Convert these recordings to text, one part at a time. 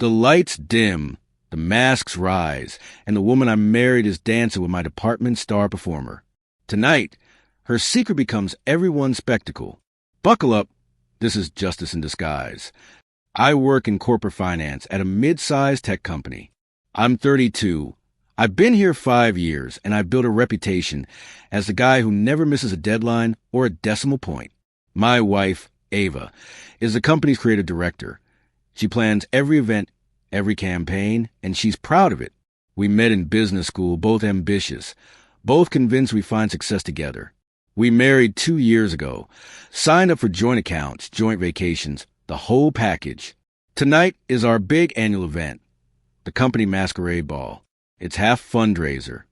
The lights dim, the masks rise, and the woman I married is dancing with my department star performer. Tonight, her secret becomes everyone's spectacle. Buckle up, this is justice in disguise. I work in corporate finance at a mid-sized tech company. I'm 32. I've been here 5 years, and I've built a reputation as the guy who never misses a deadline or a decimal point. My wife, Ava, is the company's creative director. She plans every event, every campaign, and she's proud of it. We met in business school, both ambitious, both convinced we find success together. We married 2 years ago, signed up for joint accounts, joint vacations, the whole package. Tonight is our big annual event, the company Masquerade Ball. It's half fundraiser,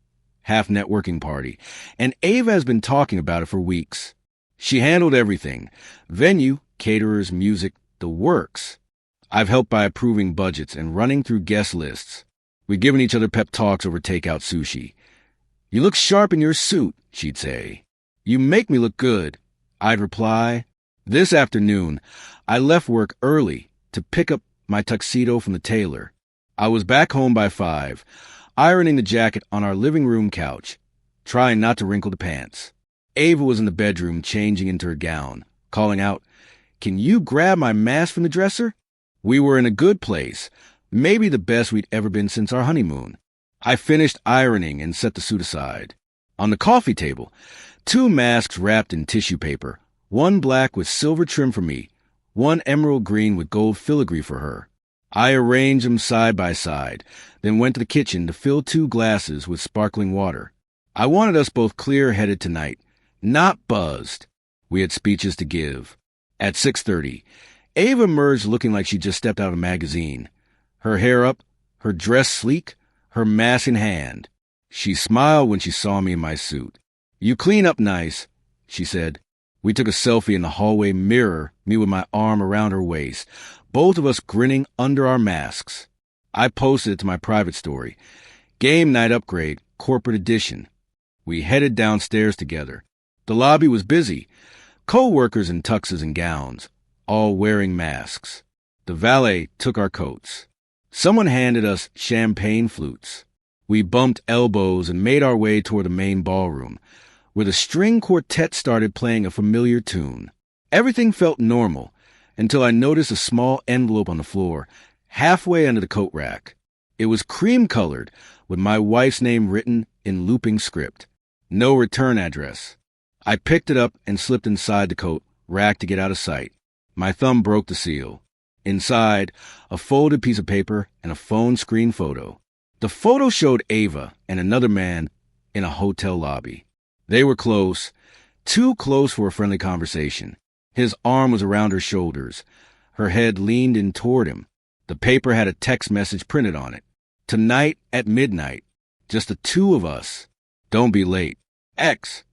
half networking party, and Ava has been talking about it for weeks. She handled everything, venue, caterers, music, the works. I've helped by approving budgets and running through guest lists. We've given each other pep talks over takeout sushi. "You look sharp in your suit," she'd say. "You make me look good," I'd reply. This afternoon, I left work early to pick up my tuxedo from the tailor. I was back home by 5, ironing the jacket on our living room couch, trying not to wrinkle the pants. Ava was in the bedroom changing into her gown, calling out, "Can you grab my mask from the dresser?" We were in a good place, maybe the best we'd ever been since our honeymoon. I finished ironing and set the suit aside. On the coffee table, 2 masks wrapped in tissue paper, one black with silver trim for me, one emerald green with gold filigree for her. I arranged them side by side, then went to the kitchen to fill 2 glasses with sparkling water. I wanted us both clear-headed tonight, not buzzed. We had speeches to give. At 6:30, Ava emerged looking like she just stepped out of a magazine. Her hair up, her dress sleek, her mask in hand. She smiled when she saw me in my suit. "You clean up nice," she said. We took a selfie in the hallway mirror, me with my arm around her waist, both of us grinning under our masks. I posted it to my private story. Game night upgrade, corporate edition. We headed downstairs together. The lobby was busy. Co-workers in tuxes and gowns, all wearing masks. The valet took our coats. Someone handed us champagne flutes. We bumped elbows and made our way toward the main ballroom, where the string quartet started playing a familiar tune. Everything felt normal until I noticed a small envelope on the floor, halfway under the coat rack. It was cream-colored, with my wife's name written in looping script. No return address. I picked it up and slipped inside the coat rack to get out of sight. My thumb broke the seal. Inside, a folded piece of paper and a phone screen photo. The photo showed Ava and another man in a hotel lobby. They were close, too close for a friendly conversation. His arm was around her shoulders. Her head leaned in toward him. The paper had a text message printed on it. "Tonight at midnight. Just the 2 of us. Don't be late. X."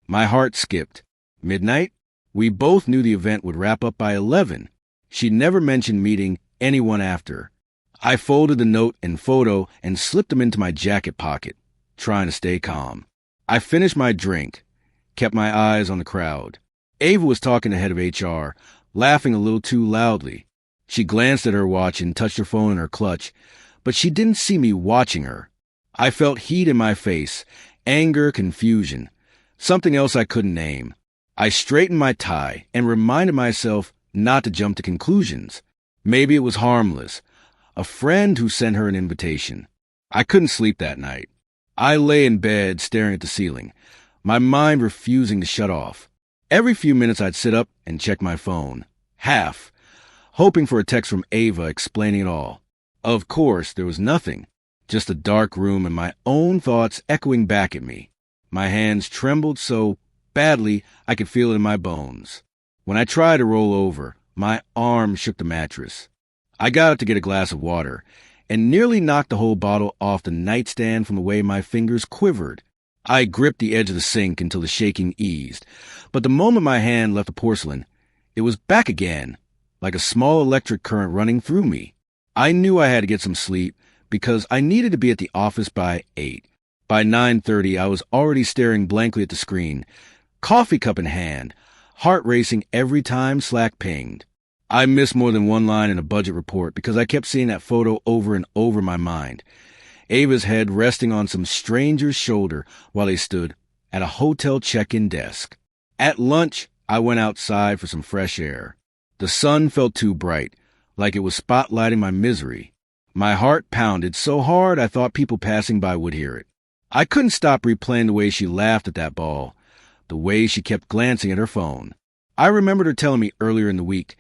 My heart skipped. Midnight? We both knew the event would wrap up by 11. She never mentioned meeting anyone after. I folded the note and photo and slipped them into my jacket pocket, trying to stay calm. I finished my drink, kept my eyes on the crowd. Ava was talking to the head of HR, laughing a little too loudly. She glanced at her watch and touched her phone in her clutch, but she didn't see me watching her. I felt heat in my face, anger, confusion, something else I couldn't name. I straightened my tie and reminded myself not to jump to conclusions. Maybe it was harmless. A friend who sent her an invitation. I couldn't sleep that night. I lay in bed staring at the ceiling, my mind refusing to shut off. Every few minutes I'd sit up and check my phone. Hoping for a text from Ava explaining it all. Of course, there was nothing. Just a dark room and my own thoughts echoing back at me. My hands trembled so badly I could feel it in my bones. When I tried to roll over, my arm shook the mattress. I got up to get a glass of water and nearly knocked the whole bottle off the nightstand from the way my fingers quivered. I gripped the edge of the sink until the shaking eased, but the moment my hand left the porcelain, it was back again, like a small electric current running through me. I knew I had to get some sleep because I needed to be at the office by 8. By 9:30, I was already staring blankly at the screen, coffee cup in hand, heart racing every time Slack pinged. I missed more than one line in a budget report because I kept seeing that photo over and over in my mind. Ava's head resting on some stranger's shoulder while they stood at a hotel check-in desk. At lunch, I went outside for some fresh air. The sun felt too bright, like it was spotlighting my misery. My heart pounded so hard I thought people passing by would hear it. I couldn't stop replaying the way she laughed at that ball, the way she kept glancing at her phone. I remembered her telling me earlier in the week,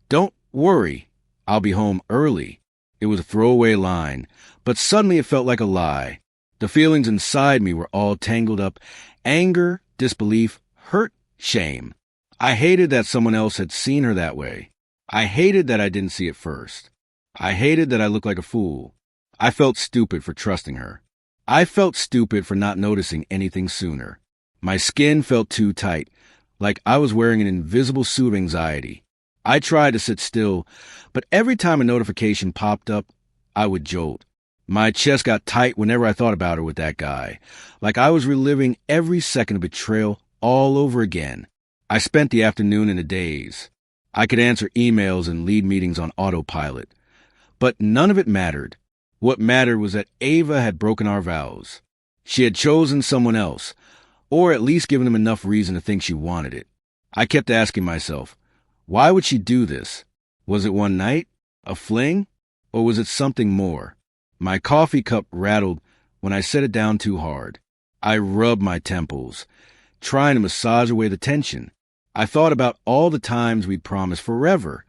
"Don't worry, I'll be home early." It was a throwaway line, but suddenly it felt like a lie. The feelings inside me were all tangled up: anger, disbelief, hurt, shame. I hated that someone else had seen her that way. I hated that I didn't see it first. I hated that I looked like a fool. I felt stupid for trusting her. I felt stupid for not noticing anything sooner. My skin felt too tight, like I was wearing an invisible suit of anxiety. I tried to sit still, but every time a notification popped up, I would jolt. My chest got tight whenever I thought about her with that guy, like I was reliving every second of betrayal all over again. I spent the afternoon in a daze. I could answer emails and lead meetings on autopilot. But none of it mattered. What mattered was that Ava had broken our vows. She had chosen someone else, or at least given him enough reason to think she wanted it. I kept asking myself, why would she do this? Was it one night? A fling? Or was it something more? My coffee cup rattled when I set it down too hard. I rubbed my temples, trying to massage away the tension. I thought about all the times we'd promised forever,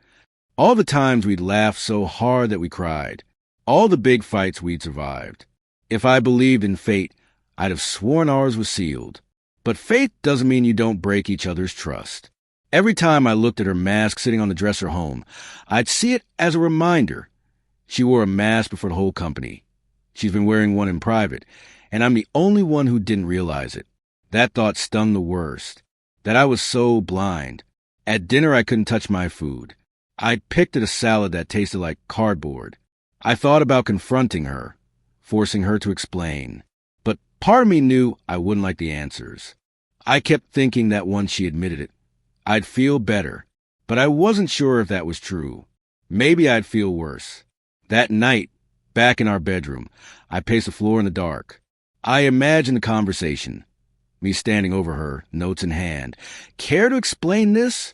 all the times we'd laughed so hard that we cried, all the big fights we'd survived. If I believed in fate, I'd have sworn ours was sealed. But faith doesn't mean you don't break each other's trust. Every time I looked at her mask sitting on the dresser home, I'd see it as a reminder. She wore a mask before the whole company. She's been wearing one in private, and I'm the only one who didn't realize it. That thought stung the worst, that I was so blind. At dinner, I couldn't touch my food. I picked at a salad that tasted like cardboard. I thought about confronting her, forcing her to explain. But part of me knew I wouldn't like the answers. I kept thinking that once she admitted it, I'd feel better. But I wasn't sure if that was true. Maybe I'd feel worse. That night, back in our bedroom, I paced the floor in the dark. I imagined the conversation. Me standing over her, notes in hand. Care to explain this?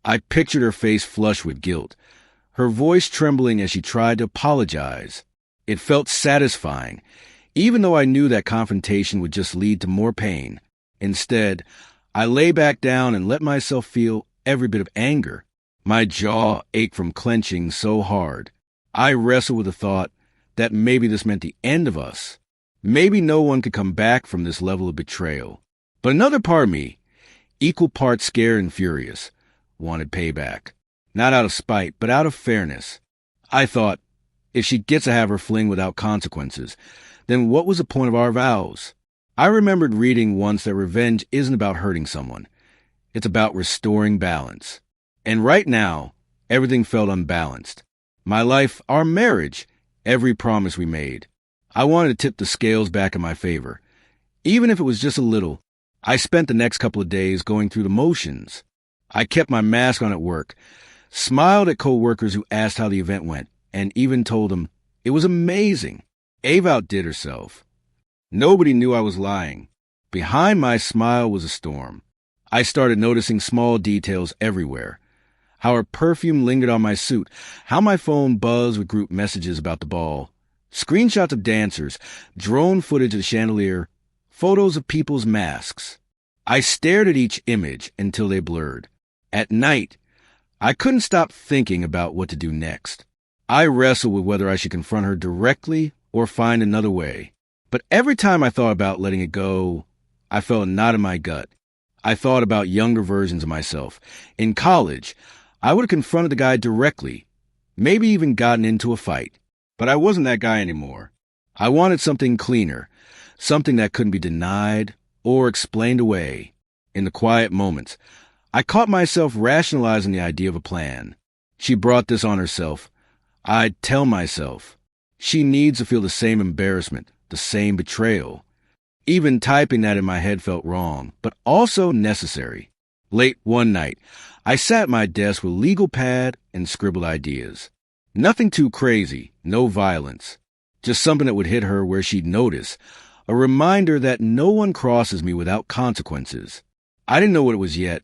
I pictured her face flushed with guilt, her voice trembling as she tried to apologize. It felt satisfying, even though I knew that confrontation would just lead to more pain. Instead, I lay back down and let myself feel every bit of anger. My jaw ached from clenching so hard. I wrestled with the thought that maybe this meant the end of us. Maybe no one could come back from this level of betrayal. But another part of me, equal parts scared and furious, wanted payback. Not out of spite, but out of fairness. I thought, if she gets to have her fling without consequences, then what was the point of our vows? I remembered reading once that revenge isn't about hurting someone. It's about restoring balance. And right now, everything felt unbalanced. My life, our marriage, every promise we made. I wanted to tip the scales back in my favor. Even if it was just a little. I spent the next couple of days going through the motions. I kept my mask on at work, smiled at coworkers who asked how the event went, and even told them it was amazing. Ava outdid herself. Nobody knew I was lying. Behind my smile was a storm. I started noticing small details everywhere. How her perfume lingered on my suit, how my phone buzzed with group messages about the ball, screenshots of dancers, drone footage of the chandelier, photos of people's masks. I stared at each image until they blurred. At night, I couldn't stop thinking about what to do next. I wrestled with whether I should confront her directly or find another way. But every time I thought about letting it go, I felt a knot in my gut. I thought about younger versions of myself. In college, I would have confronted the guy directly, maybe even gotten into a fight. But I wasn't that guy anymore. I wanted something cleaner, something that couldn't be denied or explained away. In the quiet moments, I caught myself rationalizing the idea of a plan. She brought this on herself. I'd tell myself. She needs to feel the same embarrassment, the same betrayal. Even typing that in my head felt wrong, but also necessary. Late one night, I sat at my desk with a legal pad and scribbled ideas. Nothing too crazy, no violence. Just something that would hit her where she'd notice. A reminder that no one crosses me without consequences. I didn't know what it was yet,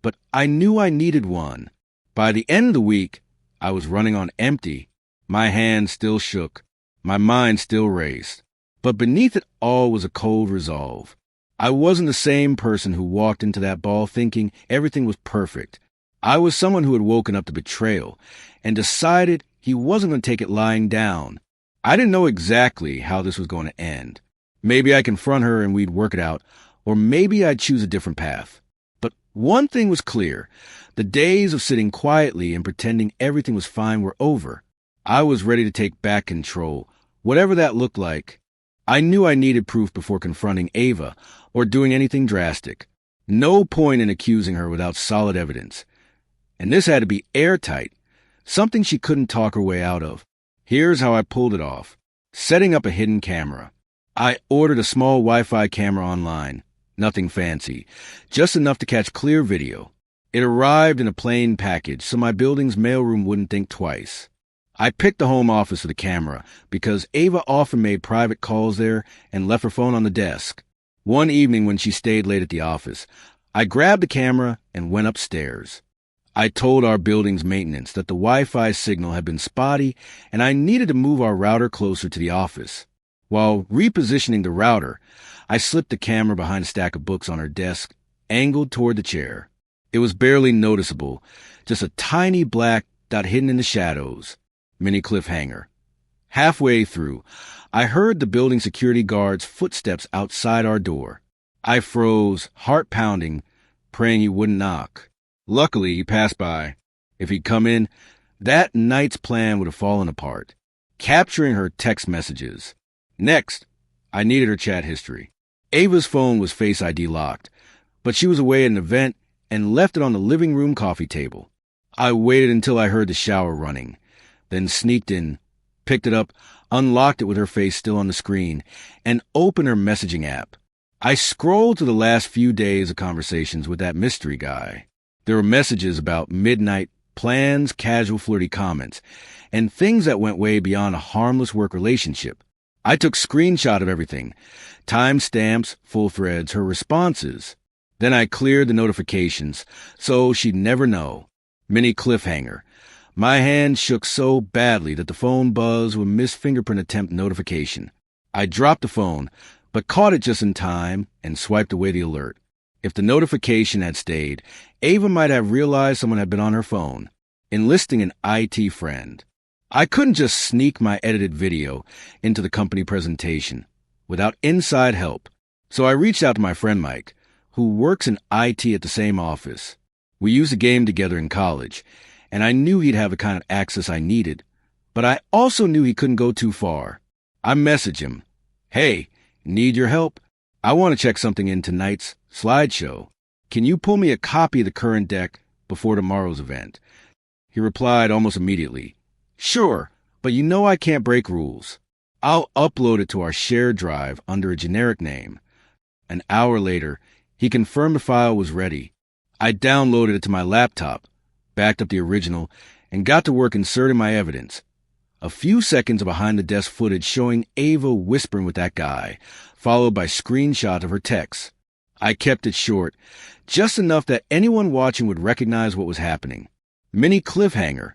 but I knew I needed one. By the end of the week, I was running on empty. My hands still shook. My mind still raced. But beneath it all was a cold resolve. I wasn't the same person who walked into that ball thinking everything was perfect. I was someone who had woken up to betrayal and decided he wasn't going to take it lying down. I didn't know exactly how this was going to end. Maybe I'd confront her and we'd work it out, or maybe I'd choose a different path. But one thing was clear. The days of sitting quietly and pretending everything was fine were over. I was ready to take back control, whatever that looked like. I knew I needed proof before confronting Ava or doing anything drastic. No point in accusing her without solid evidence. And this had to be airtight, something she couldn't talk her way out of. Here's how I pulled it off. Setting up a hidden camera. I ordered a small Wi-Fi camera online. Nothing fancy, just enough to catch clear video. It arrived in a plain package, so my building's mailroom wouldn't think twice. I picked the home office for the camera because Ava often made private calls there and left her phone on the desk. One evening when she stayed late at the office, I grabbed the camera and went upstairs. I told our building's maintenance that the Wi-Fi signal had been spotty and I needed to move our router closer to the office. While repositioning the router, I slipped the camera behind a stack of books on her desk, angled toward the chair. It was barely noticeable, just a tiny black dot hidden in the shadows. Mini cliffhanger. Halfway through, I heard the building security guard's footsteps outside our door. I froze, heart pounding, praying he wouldn't knock. Luckily, he passed by. If he'd come in, that night's plan would have fallen apart. Capturing her text messages. Next, I needed her chat history. Ava's phone was Face ID locked, but she was away at an event and left it on the living room coffee table. I waited until I heard the shower running, then sneaked in, picked it up, unlocked it with her face still on the screen, and opened her messaging app. I scrolled through the last few days of conversations with that mystery guy. There were messages about midnight plans, casual flirty comments, and things that went way beyond a harmless work relationship. I took screenshot of everything, timestamps, full threads, her responses. Then I cleared the notifications, so she'd never know. Mini cliffhanger. My hand shook so badly that the phone buzzed with missed fingerprint attempt notification. I dropped the phone, but caught it just in time and swiped away the alert. If the notification had stayed, Ava might have realized someone had been on her phone, enlisting an IT friend. I couldn't just sneak my edited video into the company presentation without inside help, so I reached out to my friend Mike, who works in IT at the same office. We used a game together in college, and I knew he'd have the kind of access I needed, but I also knew he couldn't go too far. I messaged him, "Hey, need your help? I want to check something in tonight's slideshow. Can you pull me a copy of the current deck before tomorrow's event?" He replied almost immediately, "Sure, but you know I can't break rules. I'll upload it to our shared drive under a generic name." An hour later, he confirmed the file was ready. I downloaded it to my laptop, backed up the original, and got to work inserting my evidence. A few seconds of behind-the-desk footage showing Ava whispering with that guy, followed by screenshots of her texts. I kept it short, just enough that anyone watching would recognize what was happening. Mini cliffhanger.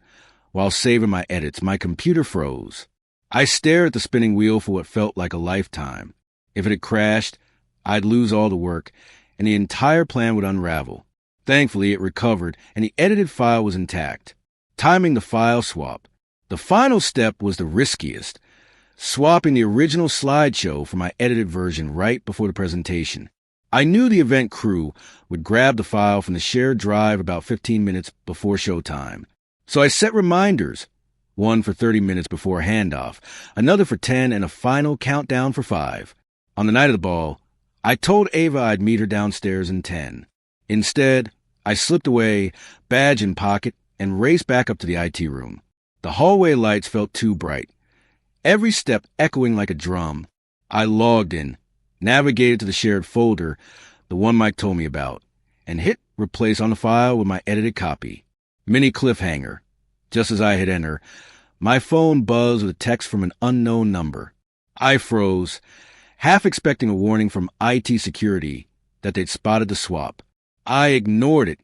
While saving my edits, my computer froze. I stared at the spinning wheel for what felt like a lifetime. If it had crashed, I'd lose all the work, and the entire plan would unravel. Thankfully, it recovered, and the edited file was intact. Timing the file swap. The final step was the riskiest, swapping the original slideshow for my edited version right before the presentation. I knew the event crew would grab the file from the shared drive about 15 minutes before showtime. So I set reminders, one for 30 minutes before handoff, another for 10, and a final countdown for 5. On the night of the ball, I told Ava I'd meet her downstairs in 10. Instead, I slipped away, badge in pocket, and raced back up to the IT room. The hallway lights felt too bright, every step echoing like a drum. I logged in, navigated to the shared folder, the one Mike told me about, and hit replaced on the file with my edited copy. Mini cliffhanger. Just as I hit enter, my phone buzzed with a text from an unknown number. I froze, half expecting a warning from IT security that they'd spotted the swap. I ignored it,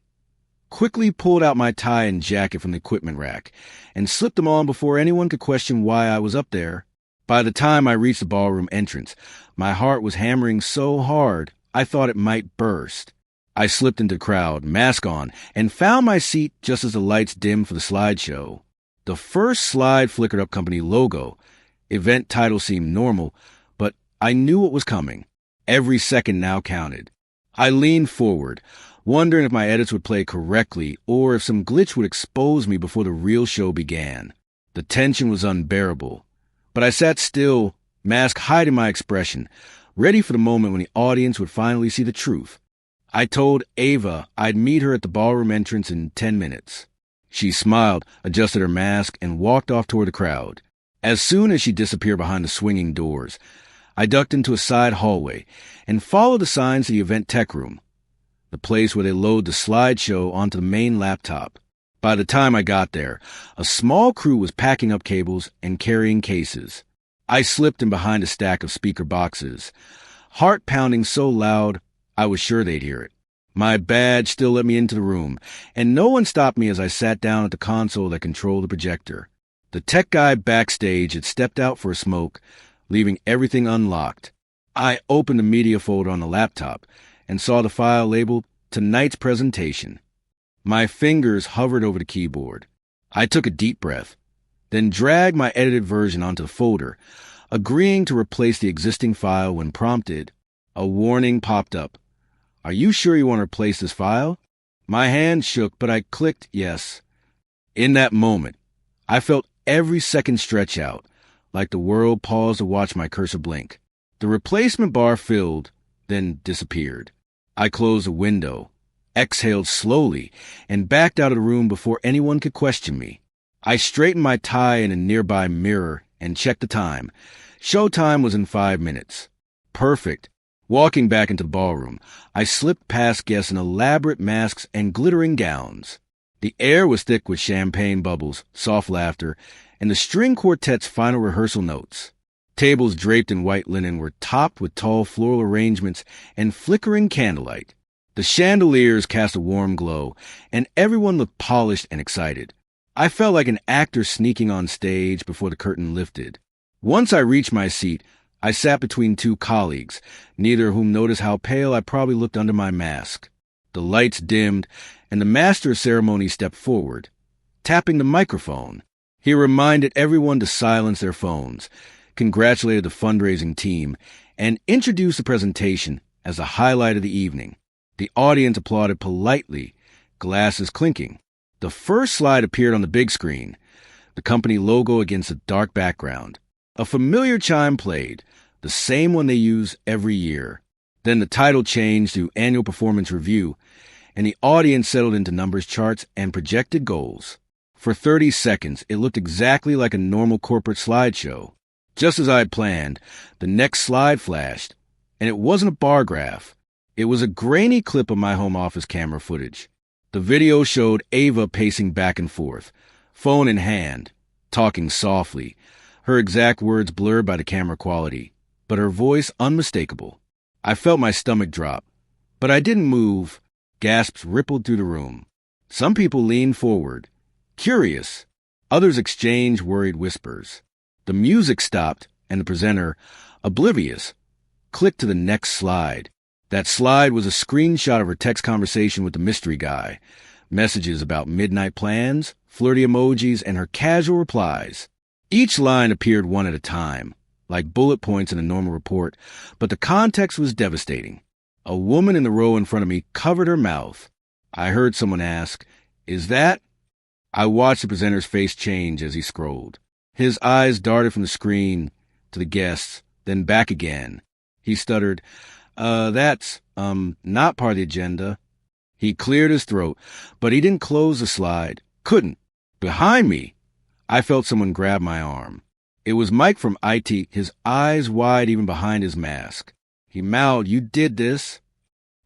quickly pulled out my tie and jacket from the equipment rack, and slipped them on before anyone could question why I was up there. By the time I reached the ballroom entrance, my heart was hammering so hard I thought it might burst. I slipped into the crowd, mask on, and found my seat just as the lights dimmed for the slideshow. The first slide flickered up company logo. Event title seemed normal, but I knew what was coming. Every second now counted. I leaned forward, wondering if my edits would play correctly or if some glitch would expose me before the real show began. The tension was unbearable, but I sat still, mask hiding my expression, ready for the moment when the audience would finally see the truth. I told Ava I'd meet her at the ballroom entrance in 10 minutes. She smiled, adjusted her mask, and walked off toward the crowd. As soon as she disappeared behind the swinging doors, I ducked into a side hallway and followed the signs to the event tech room, the place where they load the slideshow onto the main laptop. By the time I got there, a small crew was packing up cables and carrying cases. I slipped in behind a stack of speaker boxes, heart pounding so loud I was sure they'd hear it. My badge still let me into the room, and no one stopped me as I sat down at the console that controlled the projector. The tech guy backstage had stepped out for a smoke, leaving everything unlocked. I opened the media folder on the laptop and saw the file labeled Tonight's Presentation. My fingers hovered over the keyboard. I took a deep breath, then dragged my edited version onto the folder, agreeing to replace the existing file when prompted. A warning popped up. "Are you sure you want to replace this file?" My hand shook, but I clicked yes. In that moment, I felt every second stretch out, like the world paused to watch my cursor blink. The replacement bar filled, then disappeared. I closed the window, exhaled slowly, and backed out of the room before anyone could question me. I straightened my tie in a nearby mirror and checked the time. Showtime was in 5 minutes. Perfect. Walking back into the ballroom, I slipped past guests in elaborate masks and glittering gowns. The air was thick with champagne bubbles, soft laughter, and the string quartet's final rehearsal notes. Tables draped in white linen were topped with tall floral arrangements and flickering candlelight. The chandeliers cast a warm glow, and everyone looked polished and excited. I felt like an actor sneaking on stage before the curtain lifted. Once I reached my seat, I sat between two colleagues, neither of whom noticed how pale I probably looked under my mask. The lights dimmed, and the master of ceremonies stepped forward, tapping the microphone. He reminded everyone to silence their phones, congratulated the fundraising team, and introduced the presentation as the highlight of the evening. The audience applauded politely, glasses clinking. The first slide appeared on the big screen, the company logo against a dark background. A familiar chime played, the same one they use every year. Then the title changed to Annual Performance Review, and the audience settled into numbers charts and projected goals. For 30 seconds, it looked exactly like a normal corporate slideshow. Just as I had planned, the next slide flashed, and it wasn't a bar graph. It was a grainy clip of my home office camera footage. The video showed Ava pacing back and forth, phone in hand, talking softly, her exact words blurred by the camera quality, but her voice unmistakable. I felt my stomach drop, but I didn't move. Gasps rippled through the room. Some people leaned forward, curious. Others exchanged worried whispers. The music stopped, and the presenter, oblivious, clicked to the next slide. That slide was a screenshot of her text conversation with the mystery guy, messages about midnight plans, flirty emojis, and her casual replies. Each line appeared one at a time, like bullet points in a normal report, but the context was devastating. A woman in the row in front of me covered her mouth. I heard someone ask, "Is that?" I watched the presenter's face change as he scrolled. His eyes darted from the screen to the guests, then back again. He stuttered, that's not part of the agenda." He cleared his throat, but he didn't close the slide. Couldn't. Behind me, I felt someone grab my arm. It was Mike from IT, his eyes wide even behind his mask. He mouthed, "You did this?"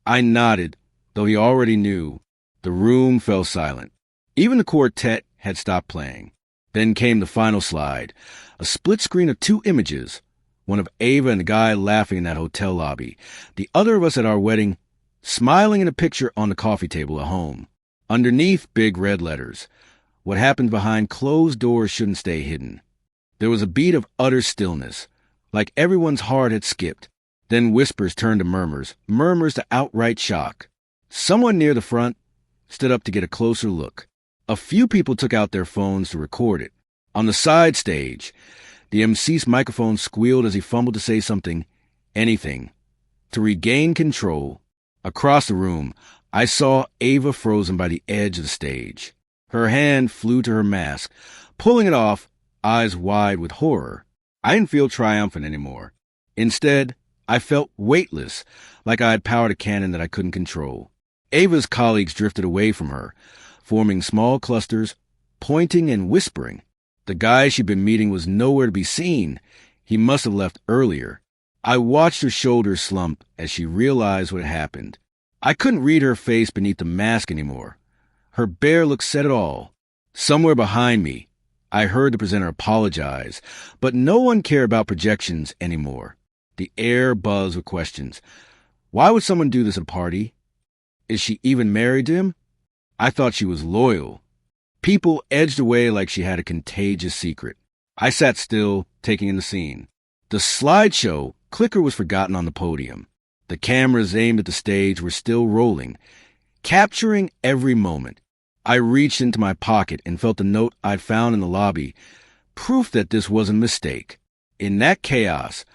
I nodded, though he already knew. The room fell silent. Even the quartet had stopped playing. Then came the final slide, a split screen of two images, one of Ava and the guy laughing in that hotel lobby, the other of us at our wedding, smiling in a picture on the coffee table at home. Underneath, big red letters. What happened behind closed doors shouldn't stay hidden. There was a beat of utter stillness, like everyone's heart had skipped. Then whispers turned to murmurs, murmurs to outright shock. Someone near the front stood up to get a closer look. A few people took out their phones to record it. On the side stage, the MC's microphone squealed as he fumbled to say something, anything, to regain control. Across the room, I saw Ava frozen by the edge of the stage. Her hand flew to her mask, pulling it off, eyes wide with horror. I didn't feel triumphant anymore. Instead, I felt weightless, like I had powered a cannon that I couldn't control. Ava's colleagues drifted away from her, forming small clusters, pointing and whispering. The guy she'd been meeting was nowhere to be seen. He must have left earlier. I watched her shoulders slump as she realized what had happened. I couldn't read her face beneath the mask anymore. Her bare look said it all. Somewhere behind me, I heard the presenter apologize, but no one cared about projections anymore. The air buzzed with questions. Why would someone do this at a party? Is she even married to him? I thought she was loyal. People edged away like she had a contagious secret. I sat still, taking in the scene. The slideshow clicker was forgotten on the podium. The cameras aimed at the stage were still rolling, capturing every moment. I reached into my pocket and felt the note I'd found in the lobby, proof that this wasn't a mistake. In that chaos,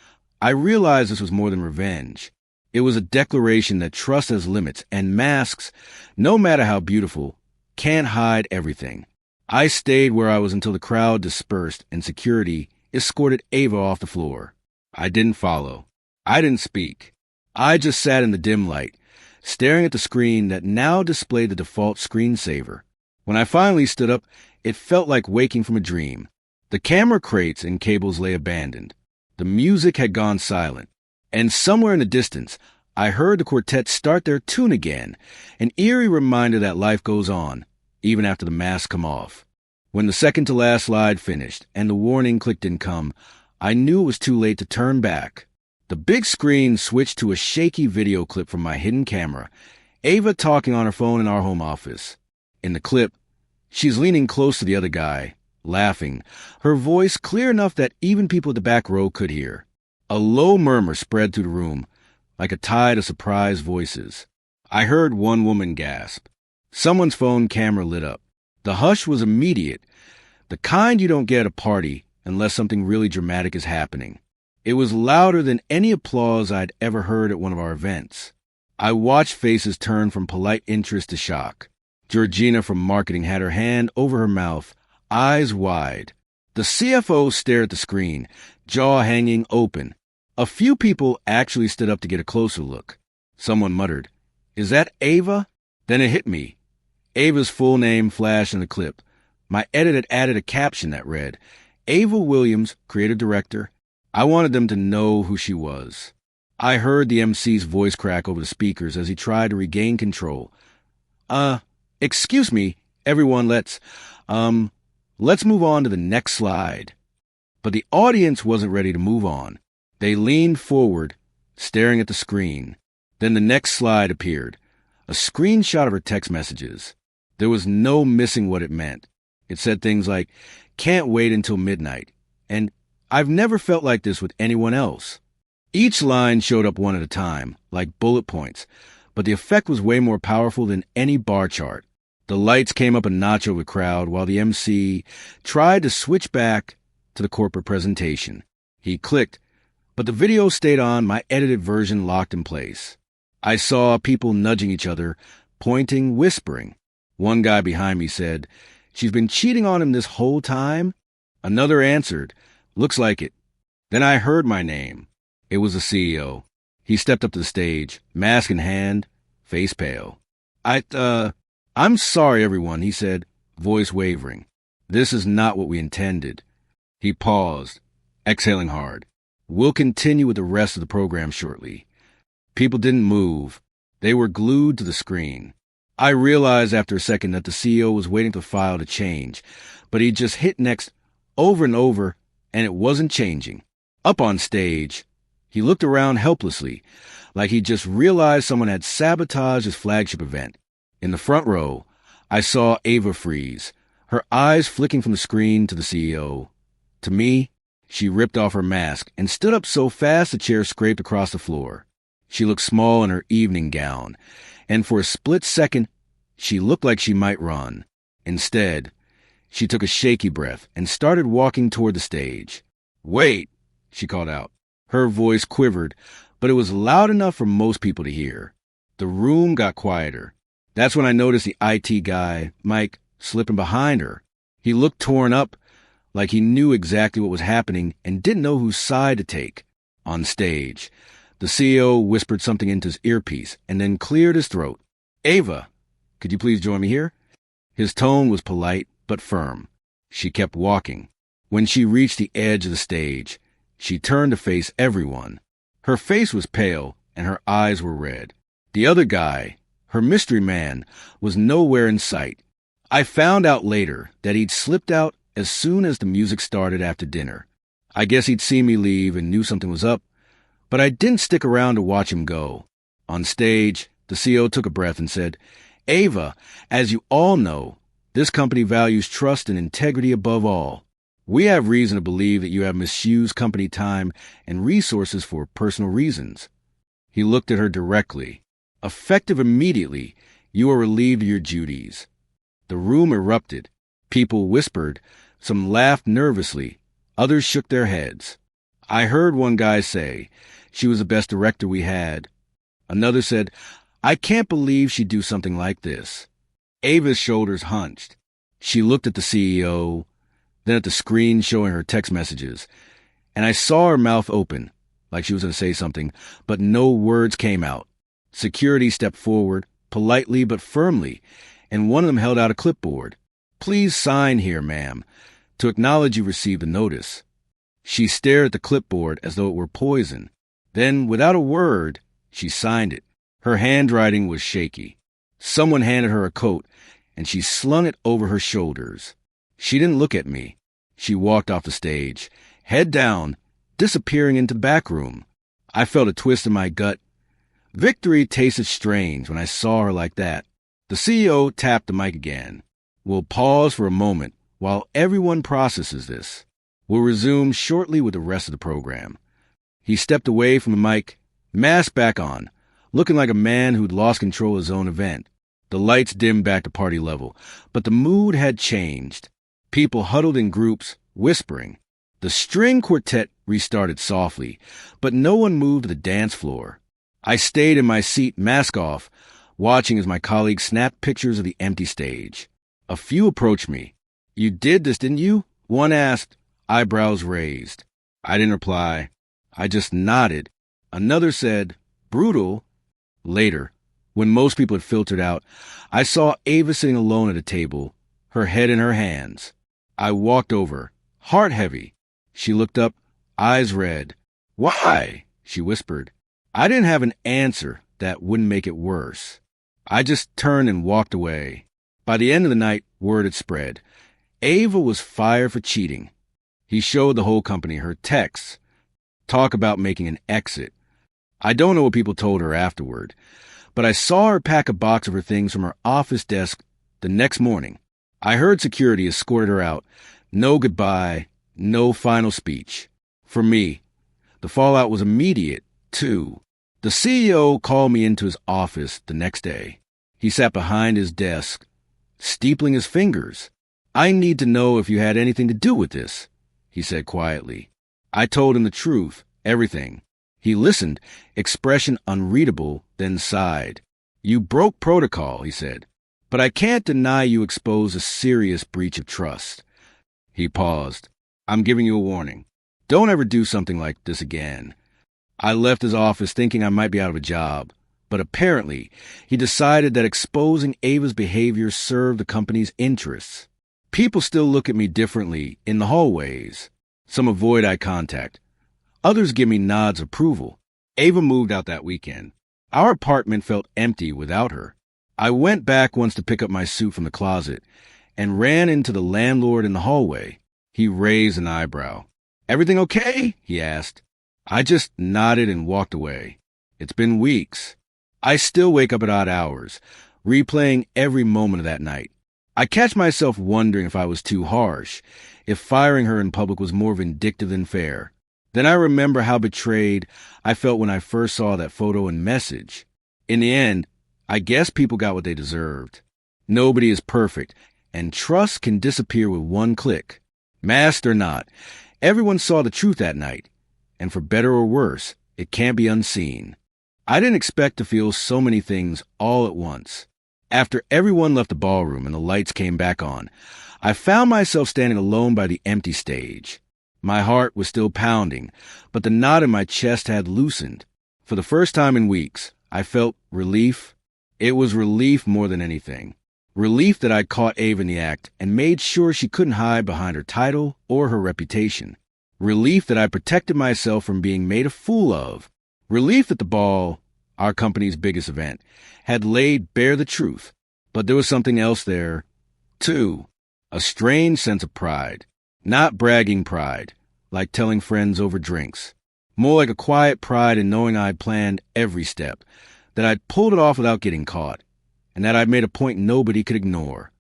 I realized this was more than revenge. It was a declaration that trust has limits, and masks, no matter how beautiful, can't hide everything. I stayed where I was until the crowd dispersed and security escorted Ava off the floor. I didn't follow. I didn't speak. I just sat in the dim light, staring at the screen that now displayed the default screensaver. When I finally stood up, it felt like waking from a dream. The camera crates and cables lay abandoned. The music had gone silent. And somewhere in the distance, I heard the quartet start their tune again, an eerie reminder that life goes on, even after the masks come off. When the second-to-last slide finished and the warning click didn't come, I knew it was too late to turn back. The big screen switched to a shaky video clip from my hidden camera, Ava talking on her phone in our home office. In the clip, she's leaning close to the other guy, laughing, her voice clear enough that even people at the back row could hear. A low murmur spread through the room, like a tide of surprised voices. I heard one woman gasp. Someone's phone camera lit up. The hush was immediate, the kind you don't get at a party unless something really dramatic is happening. It was louder than any applause I'd ever heard at one of our events. I watched faces turn from polite interest to shock. Georgina from marketing had her hand over her mouth, eyes wide. The CFO stared at the screen, jaw hanging open. A few people actually stood up to get a closer look. Someone muttered, "Is that Ava?" Then it hit me. Ava's full name flashed in the clip. My edit had added a caption that read, "Ava Williams, creative director." I wanted them to know who she was. I heard the MC's voice crack over the speakers as he tried to regain control. Excuse me, everyone, let's move on to the next slide." But the audience wasn't ready to move on. They leaned forward, staring at the screen. Then the next slide appeared, a screenshot of her text messages. There was no missing what it meant. It said things like, "Can't wait until midnight," and "I've never felt like this with anyone else." Each line showed up one at a time, like bullet points, but the effect was way more powerful than any bar chart. The lights came up a notch over the crowd while the MC tried to switch back to the corporate presentation. He clicked, but the video stayed on, my edited version locked in place. I saw people nudging each other, pointing, whispering. One guy behind me said, "She's been cheating on him this whole time?" Another answered, "Looks like it." Then I heard my name. It was the CEO. He stepped up to the stage, mask in hand, face pale. "I'm sorry, everyone," he said, voice wavering. "This is not what we intended." He paused, exhaling hard. "We'll continue with the rest of the program shortly." People didn't move. They were glued to the screen. I realized after a second that the CEO was waiting for the file to change, but he just hit next over and over, and it wasn't changing. Up on stage, he looked around helplessly, like he just realized someone had sabotaged his flagship event. In the front row, I saw Ava freeze, her eyes flicking from the screen to the CEO. To me, she ripped off her mask and stood up so fast the chair scraped across the floor. She looked small in her evening gown, and for a split second, she looked like she might run. Instead, she took a shaky breath and started walking toward the stage. "Wait," she called out. Her voice quivered, but it was loud enough for most people to hear. The room got quieter. That's when I noticed the IT guy, Mike, slipping behind her. He looked torn up, like he knew exactly what was happening and didn't know whose side to take. On stage, the CEO whispered something into his earpiece and then cleared his throat. "Ava, could you please join me here?" His tone was polite but firm. She kept walking. When she reached the edge of the stage, she turned to face everyone. Her face was pale and her eyes were red. The other guy, her mystery man, was nowhere in sight. I found out later that he'd slipped out as soon as the music started after dinner. I guess he'd seen me leave and knew something was up, but I didn't stick around to watch him go. On stage, the CEO took a breath and said, "Ava, as you all know, this company values trust and integrity above all. We have reason to believe that you have misused company time and resources for personal reasons." He looked at her directly. "Effective immediately, you are relieved of your duties." The room erupted. People whispered. Some laughed nervously. Others shook their heads. I heard one guy say, "She was the best director we had." Another said, "I can't believe she'd do something like this." Ava's shoulders hunched. She looked at the CEO, then at the screen showing her text messages, and I saw her mouth open, like she was going to say something, but no words came out. Security stepped forward, politely but firmly, and one of them held out a clipboard. "Please sign here, ma'am, to acknowledge you received the notice." She stared at the clipboard as though it were poison. Then, without a word, she signed it. Her handwriting was shaky. Someone handed her a coat, and she slung it over her shoulders. She didn't look at me. She walked off the stage, head down, disappearing into the back room. I felt a twist in my gut. Victory tasted strange when I saw her like that. The CEO tapped the mic again. "We'll pause for a moment while everyone processes this. We'll resume shortly with the rest of the program." He stepped away from the mic, mask back on, looking like a man who'd lost control of his own event. The lights dimmed back to party level, but the mood had changed. People huddled in groups, whispering. The string quartet restarted softly, but no one moved to the dance floor. I stayed in my seat, mask off, watching as my colleagues snapped pictures of the empty stage. A few approached me. "You did this, didn't you?" one asked, eyebrows raised. I didn't reply. I just nodded. Another said, "Brutal." Later, when most people had filtered out, I saw Ava sitting alone at a table, her head in her hands. I walked over, heart heavy. She looked up, eyes red. "Why?" she whispered. I didn't have an answer that wouldn't make it worse. I just turned and walked away. By the end of the night, word had spread. Ava was fired for cheating. He showed the whole company her texts. Talk about making an exit. I don't know what people told her afterward, but I saw her pack a box of her things from her office desk the next morning. I heard security escorted her out. No goodbye, no final speech. For me, the fallout was immediate, too. The CEO called me into his office the next day. He sat behind his desk, steepling his fingers. "I need to know if you had anything to do with this," he said quietly. I told him the truth, everything. He listened, expression unreadable, then sighed. "You broke protocol," he said, "but I can't deny you exposed a serious breach of trust." He paused. "I'm giving you a warning. Don't ever do something like this again." I left his office thinking I might be out of a job, but apparently he decided that exposing Ava's behavior served the company's interests. People still look at me differently in the hallways. Some avoid eye contact. Others give me nods of approval. Ava moved out that weekend. Our apartment felt empty without her. I went back once to pick up my suit from the closet and ran into the landlord in the hallway. He raised an eyebrow. "Everything okay?" he asked. I just nodded and walked away. It's been weeks. I still wake up at odd hours, replaying every moment of that night. I catch myself wondering if I was too harsh, if firing her in public was more vindictive than fair. Then I remember how betrayed I felt when I first saw that photo and message. In the end, I guess people got what they deserved. Nobody is perfect, and trust can disappear with one click. Masked or not, everyone saw the truth that night, and for better or worse, it can't be unseen. I didn't expect to feel so many things all at once. After everyone left the ballroom and the lights came back on, I found myself standing alone by the empty stage. My heart was still pounding, but the knot in my chest had loosened. For the first time in weeks, I felt relief. It was relief more than anything. Relief that I'd caught Ava in the act and made sure she couldn't hide behind her title or her reputation. Relief that I protected myself from being made a fool of. Relief that the ball, our company's biggest event, had laid bare the truth. But there was something else there, too. A strange sense of pride. Not bragging pride, like telling friends over drinks. More like a quiet pride in knowing I'd planned every step, that I'd pulled it off without getting caught, and that I'd made a point nobody could ignore.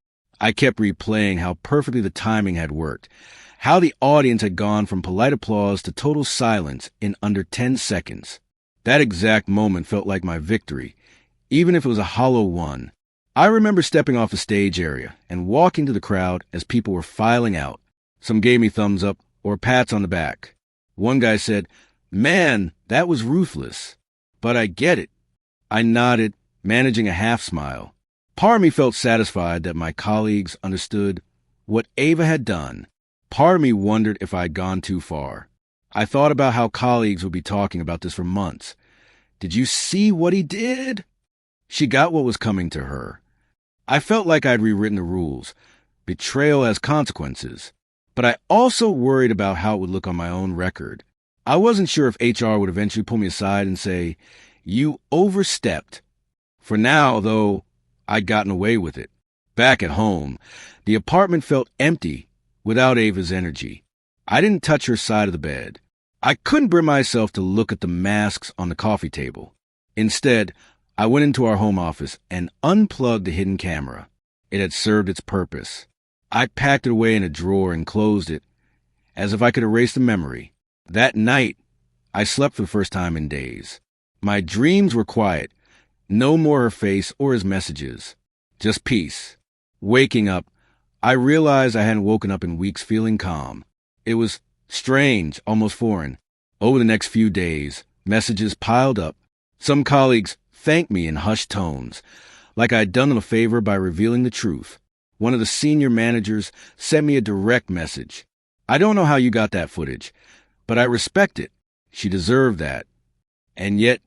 I kept replaying how perfectly the timing had worked, how the audience had gone from polite applause to total silence in under 10 seconds. That exact moment felt like my victory, even if it was a hollow one. I remember stepping off the stage area and walking to the crowd as people were filing out. Some gave me thumbs up or pats on the back. One guy said, "Man, that was ruthless. But I get it." I nodded, managing a half smile. Part of me felt satisfied that my colleagues understood what Ava had done. Part of me wondered if I'd gone too far. I thought about how colleagues would be talking about this for months. "Did you see what he did?" She got what was coming to her. I felt like I'd rewritten the rules. Betrayal has consequences. But I also worried about how it would look on my own record. I wasn't sure if HR would eventually pull me aside and say, "You overstepped." For now, though, I'd gotten away with it. Back at home, the apartment felt empty without Ava's energy. I didn't touch her side of the bed. I couldn't bring myself to look at the masks on the coffee table. Instead, I went into our home office and unplugged the hidden camera. It had served its purpose. I packed it away in a drawer and closed it, as if I could erase the memory. That night, I slept for the first time in days. My dreams were quiet. No more her face or his messages. Just peace. Waking up, I realized I hadn't woken up in weeks feeling calm. It was strange, almost foreign. Over the next few days, messages piled up. Some colleagues thanked me in hushed tones, like I'd done them a favor by revealing the truth. One of the senior managers sent me a direct message. "I don't know how you got that footage, but I respect it. She deserved that." And yet,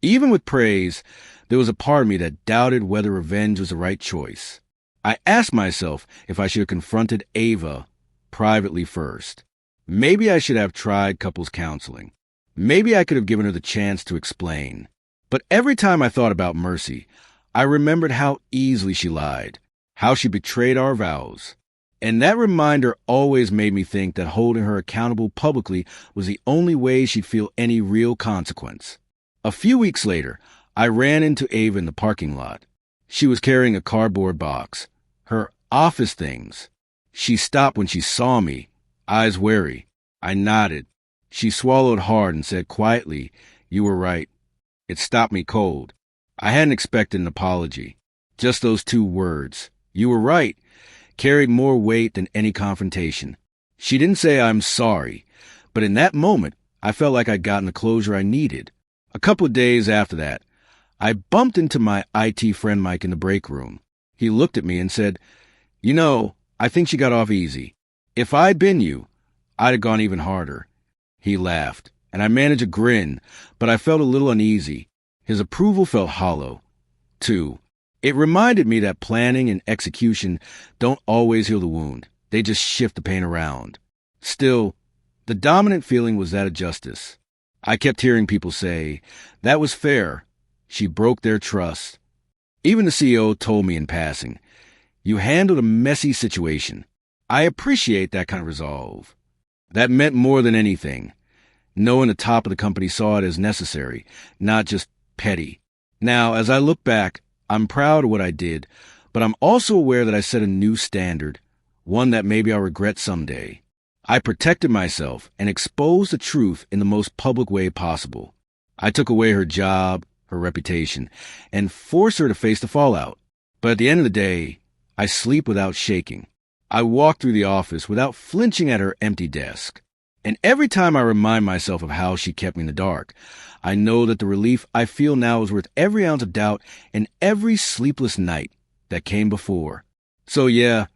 even with praise, there was a part of me that doubted whether revenge was the right choice. I asked myself if I should have confronted Ava privately first. Maybe I should have tried couples counseling. Maybe I could have given her the chance to explain. But every time I thought about Mercy, I remembered how easily she lied, how she betrayed our vows. And that reminder always made me think that holding her accountable publicly was the only way she'd feel any real consequence. A few weeks later, I ran into Ava in the parking lot. She was carrying a cardboard box, her office things. She stopped when she saw me, eyes wary. I nodded. She swallowed hard and said quietly, "You were right." It stopped me cold. I hadn't expected an apology. Just those two words, "You were right," carried more weight than any confrontation. She didn't say "I'm sorry," but in that moment, I felt like I'd gotten the closure I needed. A couple of days after that, I bumped into my IT friend Mike in the break room. He looked at me and said, "You know, I think she got off easy. If I'd been you, I'd have gone even harder." He laughed, and I managed a grin, but I felt a little uneasy. His approval felt hollow, too. It reminded me that planning and execution don't always heal the wound. They just shift the pain around. Still, the dominant feeling was that of justice. I kept hearing people say, "That was fair. She broke their trust. Even the CEO told me in passing, "You handled a messy situation." I appreciate that kind of resolve. That meant more than anything, knowing the top of the company saw it as necessary, not just petty. Now, as I look back, I'm proud of what I did, but I'm also aware that I set a new standard, one that maybe I'll regret someday. I protected myself and exposed the truth in the most public way possible. I took away her job, her reputation, and forced her to face the fallout. But at the end of the day, I sleep without shaking. I walk through the office without flinching at her empty desk. And every time I remind myself of how she kept me in the dark, I know that the relief I feel now is worth every ounce of doubt and every sleepless night that came before. So yeah,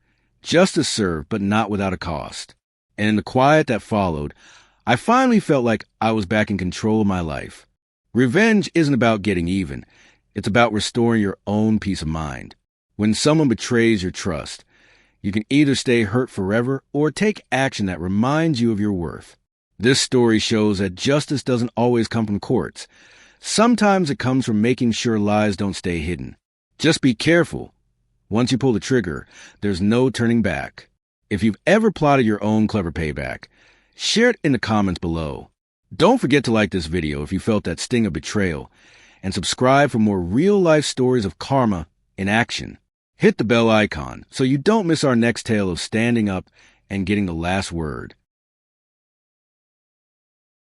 justice served, but not without a cost. And in the quiet that followed, I finally felt like I was back in control of my life. Revenge isn't about getting even. It's about restoring your own peace of mind. When someone betrays your trust, you can either stay hurt forever or take action that reminds you of your worth. This story shows that justice doesn't always come from courts. Sometimes it comes from making sure lies don't stay hidden. Just be careful. Once you pull the trigger, there's no turning back. If you've ever plotted your own clever payback, share it in the comments below. Don't forget to like this video if you felt that sting of betrayal, and subscribe for more real-life stories of karma in action. Hit the bell icon so you don't miss our next tale of standing up and getting the last word.